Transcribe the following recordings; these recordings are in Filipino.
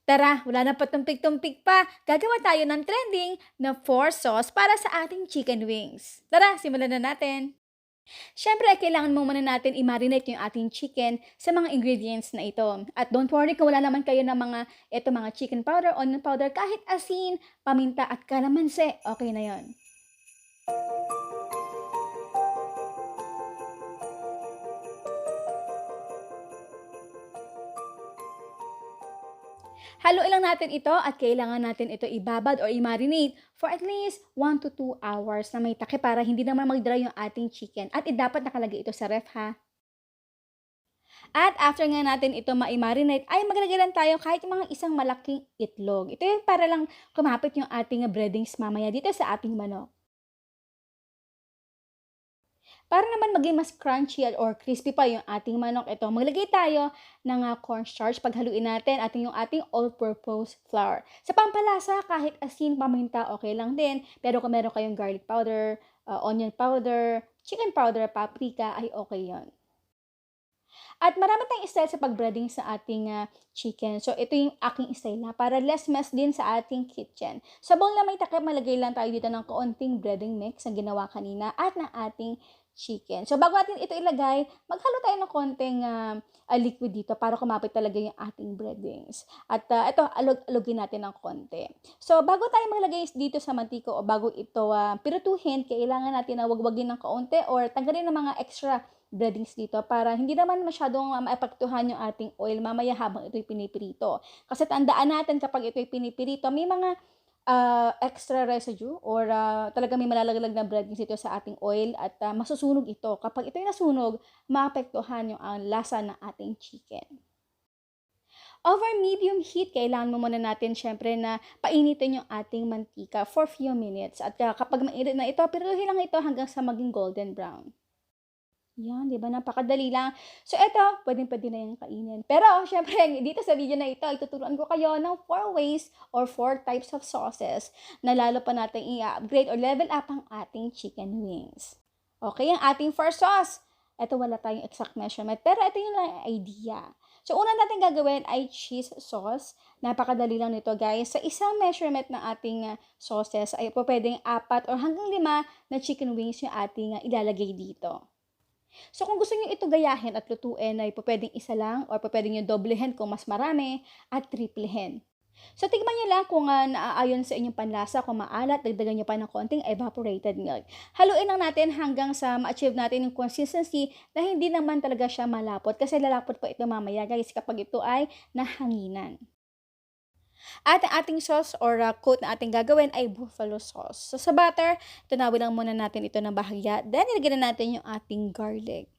Tara, wala na patumpik-tumpik pa. Gagawa tayo ng trending na 4 sauce para sa ating chicken wings. Tara, simulan na natin. Siyempre, kailangan mo muna natin i-marinate yung ating chicken sa mga ingredients na ito. At don't worry kung wala naman kayo ng mga chicken powder, onion powder, kahit asin, paminta at kalamansi, okay na yon. Haluin lang natin ito at kailangan natin ito ibabad or i-marinate for at least 1 to 2 hours na may takip para hindi naman mag-dry yung ating chicken. At dapat nakalagay ito sa ref ha. At after nga natin ito ma-marinate, ay maglagay lang tayo kahit yung mga isang malaking itlog. Ito yung para lang kumapit yung ating breadings mamaya dito sa ating manok. Para naman maging mas crunchy or crispy pa yung ating manok, ito, maglagay tayo ng cornstarch. Paghaluin natin at yung ating all-purpose flour. Sa pampalasa, kahit asin, paminta, okay lang din. Pero kung meron kayong garlic powder, onion powder, chicken powder, paprika, ay okay yon. At marami tayong style sa pag-breading sa ating chicken. So, ito yung aking style na para less mess din sa ating kitchen. Sa bowl na may takip, malagay lang tayo dito ng kaunting breading mix na ginawa kanina at ng ating chicken. So, bago natin ito ilagay, maghalo tayo ng konting liquid dito para kumapit talaga yung ating breadings. At ito, alugin natin ng konti. So, bago tayo maglagay dito sa mantiko o bago ito pirutuhin, kailangan natin na wagwagin ng kaunti or tanggalin ng mga extra breadings dito para hindi naman masyadong maapektuhan yung ating oil mamaya habang ito'y pinipirito. Kasi tandaan natin kapag ito'y pinipirito, may mga extra residue or talaga may malalaglag na breadings dito sa ating oil at masusunog ito. Kapag ito'y nasunog, maapektuhan yung lasa ng ating chicken. Over medium heat, kailangan mo muna natin syempre na painitin yung ating mantika for few minutes. At kapag mainit na ito, piruhin lang ito hanggang sa maging golden brown. Yan, 'di ba napakadali lang. So eto, puwedeng-puwede na 'yang kainin. Pero siyempre dito sa video na ito ay tuturuan ko kayo ng 4 ways or 4 types of sauces na lalo pa nating i-upgrade or level up ang ating chicken wings. Okay, ang ating first sauce, eto wala tayong exact measurement, pero ito yung lang idea. So una natin gagawin ay cheese sauce. Napakadali lang nito guys. Sa isang measurement ng ating sauces ay pupuwedeng 4 or hanggang 5 na chicken wings yung ating ilalagay dito. So kung gusto niyo ito gayahin at lutuin ay pupuwedeng isa lang or pupuwede niyo doblehin kung mas marami at triplehin. So tignan niyo lang kung naaayon sa inyong panlasa, kung maalat, dagdagan niyo pa ng konting evaporated milk. Haluin lang natin hanggang sa ma-achieve natin yung consistency na hindi naman talaga siya malapot kasi lalapot po ito mamaya guys kapag ito ay nahanginan. At ang ating sauce or coat na ating gagawin ay buffalo sauce. So sa butter, tunawin lang muna natin ito ng bahagya. Then ilagay na natin yung ating garlic.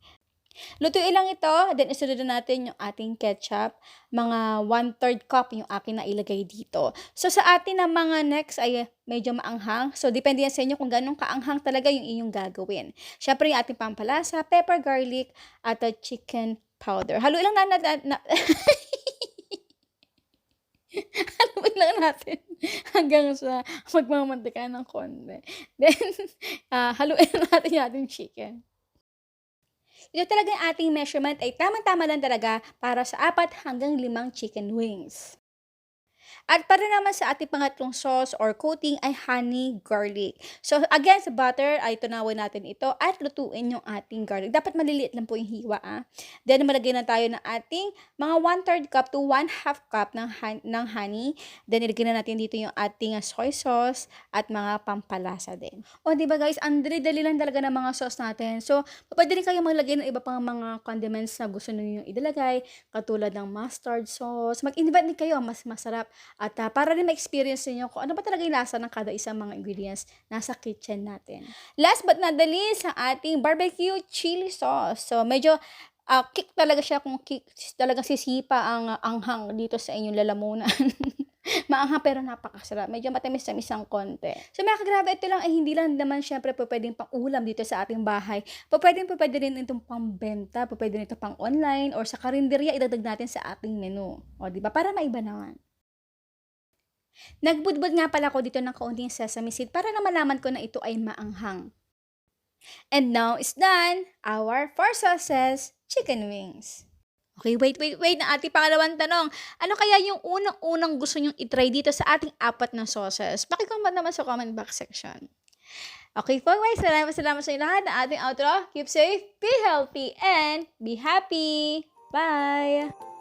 Lutuin lang ito, then isunod na natin yung ating ketchup. Mga 1/3 cup yung akin na ilagay dito. So sa atin na mga next ay medyo maanghang. So depende yan sa inyo kung ganun kaanghang talaga yung inyong gagawin. Syempre yung ating pampalasa, pepper, garlic, at chicken powder. Haluin lang haluin lang natin hanggang sa magmamantika ng konti. Then, haluin lang natin yung ating chicken. Ito talaga yung ating measurement ay tamang-tama lang talaga para sa 4 hanggang 5 chicken wings. At para naman sa ating pangatlong sauce or coating ay honey garlic. So again, sa butter ay tunawin natin ito at lutuin yung ating garlic. Dapat maliliit lang po yung hiwa. Then malagay na tayo ng ating mga 1/3 cup to 1/2 cup ng honey. Then ilagay na natin dito yung ating soy sauce at mga pampalasa din. O di ba guys, ang dali-dali lang talaga ng mga sauce natin. So pwede rin kayo maglagay ng iba pang mga condiments na gusto niyo idalagay, katulad ng mustard sauce. Mag-invent din kayo, mas masarap. At para rin ma-experience niyo kung ano ba talaga yung lasa ng kada isang mga ingredients nasa kitchen natin. Last but not the least, ang ating barbecue chili sauce. So medyo kick talaga siya kung kick talagang sisipa ang anghang dito sa inyong lalamunan. Maanghang pero napakasarap. Medyo matamis-tamis ang konti. So mga kagrabe, ito lang ay hindi lang naman syempre pwedeng pang ulam dito sa ating bahay. Pwede rin itong pambenta, pwede rin ito pang online or sa karinderya idagdag natin sa ating menu. O di ba? Para maiba naman. Nagbudbud nga pala ako dito ng kaunting sesame seed para na malaman ko na ito ay maanghang. And now is done our 4 sauces chicken wings. Okay, wait na ating pangalawang tanong. Ano kaya yung unang-unang gusto niyong i-try dito sa ating apat na sauces? Paki-comment naman sa comment box section. Okay po guys, salamat sa inyo lahat ng ating outro. Keep safe, be healthy, and be happy. Bye!